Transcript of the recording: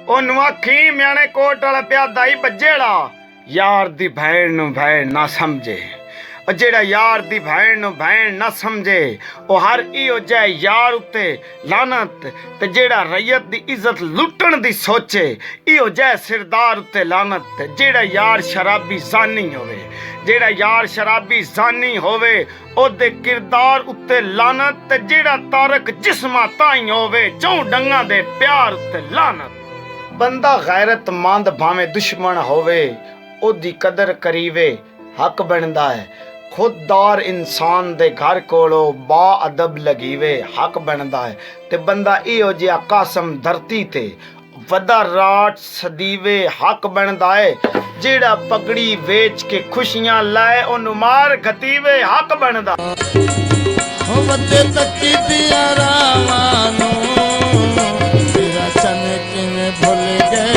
ओनू आखी म्याणे कोट वाला प्यादा ही बजेड़ा यार दी भैन नू भैन ना समझे। जेड़ा यार दी भैन नू भैन ना समझे ओ हर इहो जाए यार उत्ते लानत। ते जेड़ा रैयत दी इज्जत लुटण दी सोचे इहो जाए सिरदार उत्ते लानत। जेड़ा यार शराबी जानी होवे, जेड़ा यार शराबी जानी होवे ओदे किरदार उत्ते लानत। ते जेड़ा तारक जिस्मा ताई होवे चौं डंगा दे प्यार उत्ते लानत। बंदा गैरतमंद भावें दुश्मन होवे ओदी कदर करीवे हक बनदा है। खुददार इंसान दे घर कोलो बा अदब लगीवे हक बनदा है। ते बंदा इहो जिहा कासम धरती ते वदा राट सदीवे हक बनदा है। जेड़ा पगड़ी वेच के खुशियां लाए ओनू मार घतीवे हक बनदा। हो वदे तकी दिया रावानू तेरा चन किवें भुल गए।